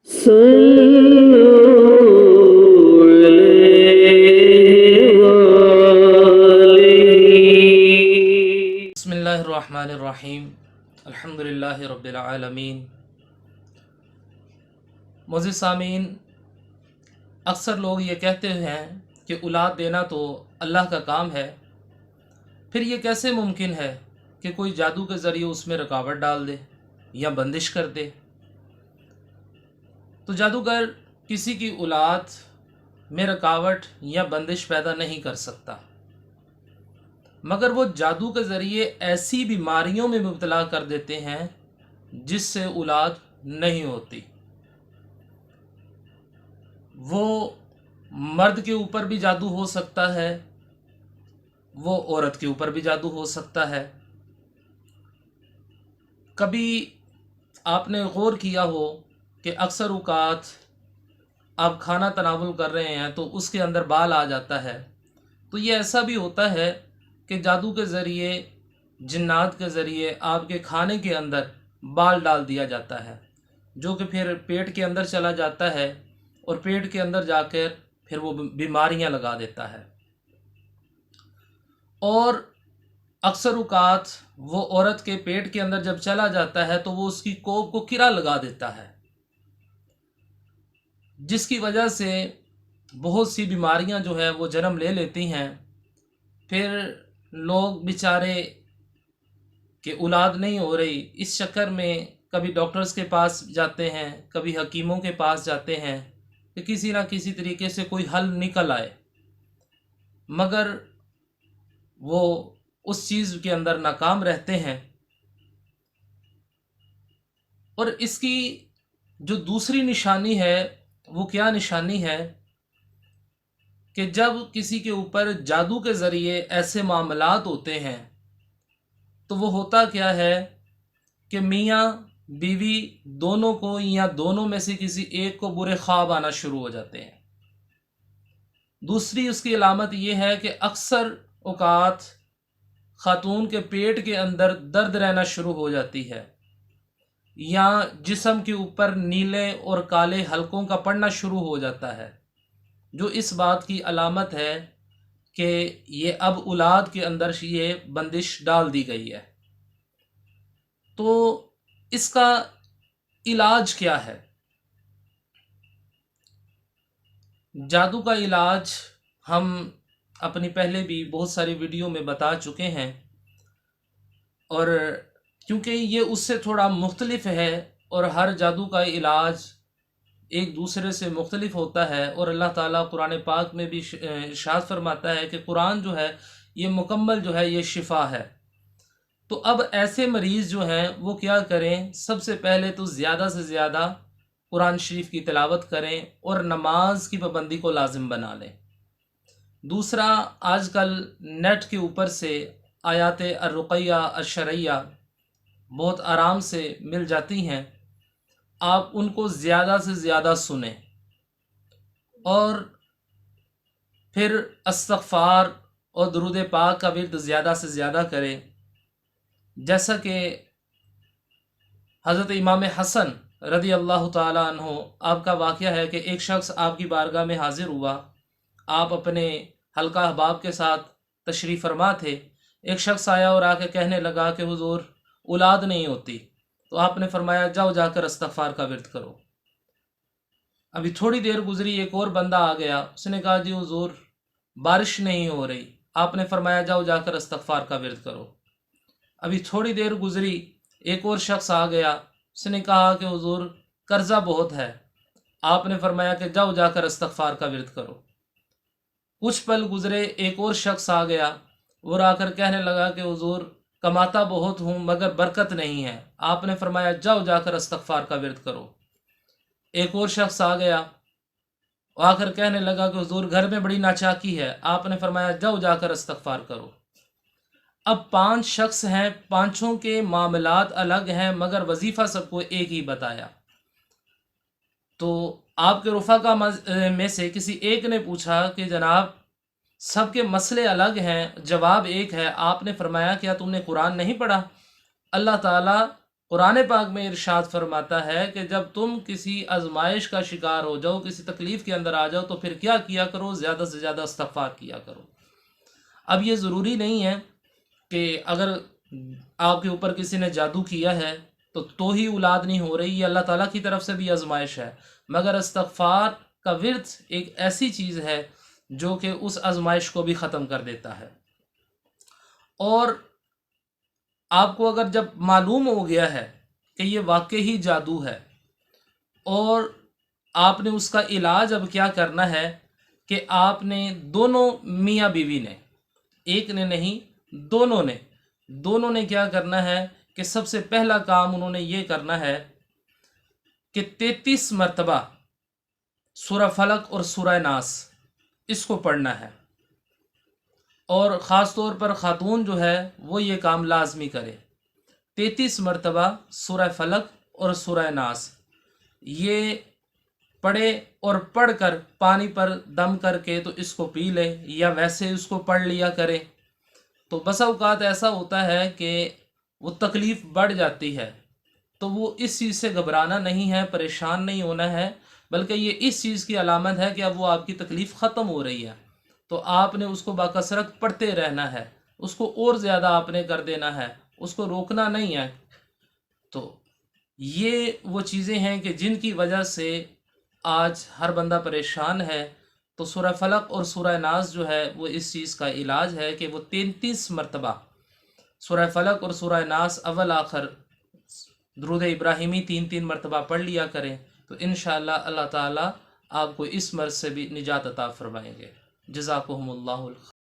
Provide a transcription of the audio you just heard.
صلوا عليه وآله. بسم اللہ الرحمن الرحیم، الحمدللہ رب العالمین۔ معزز سامعین، اکثر لوگ یہ کہتے ہیں کہ اولاد دینا تو اللہ کا کام ہے، پھر یہ کیسے ممکن ہے کہ کوئی جادو کے ذریعے اس میں رکاوٹ ڈال دے یا بندش کر دے؟ تو جادوگر کسی کی اولاد میں رکاوٹ یا بندش پیدا نہیں کر سکتا، مگر وہ جادو کے ذریعے ایسی بیماریوں میں مبتلا کر دیتے ہیں جس سے اولاد نہیں ہوتی۔ وہ مرد کے اوپر بھی جادو ہو سکتا ہے، وہ عورت کے اوپر بھی جادو ہو سکتا ہے۔ کبھی آپ نے غور کیا ہو کہ اکثر اوقات آپ کھانا تناول کر رہے ہیں تو اس کے اندر بال آ جاتا ہے، تو یہ ایسا بھی ہوتا ہے کہ جادو کے ذریعے، جنات کے ذریعے آپ کے کھانے کے اندر بال ڈال دیا جاتا ہے، جو کہ پھر پیٹ کے اندر چلا جاتا ہے اور پیٹ کے اندر جا کر پھر وہ بیماریاں لگا دیتا ہے۔ اور اکثر اوقات وہ عورت کے پیٹ کے اندر جب چلا جاتا ہے تو وہ اس کی کوکھ کو کرا لگا دیتا ہے، جس کی وجہ سے بہت سی بیماریاں جو ہے وہ جنم لے لیتی ہیں۔ پھر لوگ بیچارے کہ اولاد نہیں ہو رہی، اس چکر میں کبھی ڈاکٹرز کے پاس جاتے ہیں، کبھی حکیموں کے پاس جاتے ہیں کہ کسی نہ کسی طریقے سے کوئی حل نکل آئے، مگر وہ اس چیز کے اندر ناکام رہتے ہیں۔ اور اس کی جو دوسری نشانی ہے وہ کیا نشانی ہے کہ جب کسی کے اوپر جادو کے ذریعے ایسے معاملات ہوتے ہیں تو وہ ہوتا کیا ہے کہ میاں بیوی دونوں کو یا دونوں میں سے کسی ایک کو برے خواب آنا شروع ہو جاتے ہیں۔ دوسری اس کی علامت یہ ہے کہ اکثر اوقات خاتون کے پیٹ کے اندر درد رہنا شروع ہو جاتی ہے، یا جسم کے اوپر نیلے اور کالے حلقوں کا پڑنا شروع ہو جاتا ہے، جو اس بات کی علامت ہے کہ یہ اب اولاد کے اندر یہ بندش ڈال دی گئی ہے۔ تو اس کا علاج کیا ہے؟ جادو کا علاج ہم اپنی پہلے بھی بہت ساری ویڈیو میں بتا چکے ہیں، اور کیونکہ یہ اس سے تھوڑا مختلف ہے اور ہر جادو کا علاج ایک دوسرے سے مختلف ہوتا ہے، اور اللہ تعالیٰ قرآن پاک میں بھی ارشاد فرماتا ہے کہ قرآن جو ہے یہ مکمل جو ہے یہ شفا ہے۔ تو اب ایسے مریض جو ہیں وہ کیا کریں؟ سب سے پہلے تو زیادہ سے زیادہ قرآن شریف کی تلاوت کریں اور نماز کی پابندی کو لازم بنا لیں۔ دوسرا، آج کل نیٹ کے اوپر سے آیات الرقیہ الشرعیہ بہت آرام سے مل جاتی ہیں، آپ ان کو زیادہ سے زیادہ سنیں، اور پھر استغفار اور درود پاک کا ورد زیادہ سے زیادہ کریں۔ جیسا کہ حضرت امام حسن رضی اللہ تعالیٰ عنہ آپ کا واقعہ ہے کہ ایک شخص آپ کی بارگاہ میں حاضر ہوا، آپ اپنے حلقہ احباب کے ساتھ تشریف فرما تھے۔ ایک شخص آیا اور آ کے کہنے لگا کہ حضور اولاد نہیں ہوتی، تو آپ نے فرمایا جاؤ جا کر استغفار کا ورد کرو۔ ابھی تھوڑی دیر گزری، ایک اور بندہ آ گیا، اس نے کہا جی حضور بارش نہیں ہو رہی، آپ نے فرمایا جاؤ جا کر استغفار کا ورد کرو۔ ابھی تھوڑی دیر گزری، ایک اور شخص آ گیا، اس نے کہا کہ حضور قرضہ بہت ہے، آپ نے فرمایا کہ جاؤ جا کر استغفار کا ورد کرو۔ کچھ پل گزرے، ایک اور شخص آ گیا، وہ آ کر کہنے لگا کہ حضور کماتا بہت ہوں مگر برکت نہیں ہے، آپ نے فرمایا جاؤ جا کر استغفار کا ورد کرو۔ ایک اور شخص آ گیا، وہ آ کر کہنے لگا کہ حضور گھر میں بڑی ناچاکی ہے، آپ نے فرمایا جاؤ جا کر استغفار کرو۔ اب 5 شخص ہیں، پانچوں کے معاملات الگ ہیں، مگر وظیفہ سب کو ایک ہی بتایا۔ تو آپ کے رفقا میں سے کسی ایک نے پوچھا کہ جناب سب کے مسئلے الگ ہیں، جواب ایک ہے، آپ نے فرمایا کیا تم نے قرآن نہیں پڑھا؟ اللہ تعالیٰ قرآن پاک میں ارشاد فرماتا ہے کہ جب تم کسی آزمائش کا شکار ہو جاؤ، کسی تکلیف کے اندر آ جاؤ، تو پھر کیا کیا کرو؟ زیادہ سے زیادہ استغفار کیا کرو۔ اب یہ ضروری نہیں ہے کہ اگر آپ کے اوپر کسی نے جادو کیا ہے تو ہی اولاد نہیں ہو رہی، یہ اللہ تعالیٰ کی طرف سے بھی آزمائش ہے، مگر استغفار کا ورد ایک ایسی چیز ہے جو کہ اس آزمائش کو بھی ختم کر دیتا ہے۔ اور آپ کو اگر جب معلوم ہو گیا ہے کہ یہ واقعی جادو ہے، اور آپ نے اس کا علاج اب کیا کرنا ہے کہ آپ نے دونوں میاں بیوی نے، ایک نے نہیں دونوں نے کیا کرنا ہے کہ سب سے پہلا کام انہوں نے یہ کرنا ہے کہ 33 مرتبہ سورہ فلق اور سورہ ناس اس کو پڑھنا ہے، اور خاص طور پر خاتون جو ہے وہ یہ کام لازمی کرے۔ 33 مرتبہ سورہ فلق اور سورہ ناس یہ پڑھے، اور پڑھ کر پانی پر دم کر کے تو اس کو پی لے، یا ویسے اس کو پڑھ لیا کرے۔ تو بسا اوقات ایسا ہوتا ہے کہ وہ تکلیف بڑھ جاتی ہے، تو وہ اس چیز سے گھبرانا نہیں ہے، پریشان نہیں ہونا ہے، بلکہ یہ اس چیز کی علامت ہے کہ اب وہ آپ کی تکلیف ختم ہو رہی ہے، تو آپ نے اس کو باکثرت پڑھتے رہنا ہے، اس کو اور زیادہ آپ نے کر دینا ہے، اس کو روکنا نہیں ہے۔ تو یہ وہ چیزیں ہیں کہ جن کی وجہ سے آج ہر بندہ پریشان ہے، تو سورہ فلق اور سورہ ناس جو ہے وہ اس چیز کا علاج ہے کہ وہ 33 مرتبہ سورہ فلق اور سورہ ناس اول آخر درود ابراہیمی 3 مرتبہ پڑھ لیا کریں، تو انشاءاللہ اللہ تعالیٰ آپ کو اس مرض سے بھی نجات عطا فرمائیں گے۔ جزاکہم اللہ الخیر۔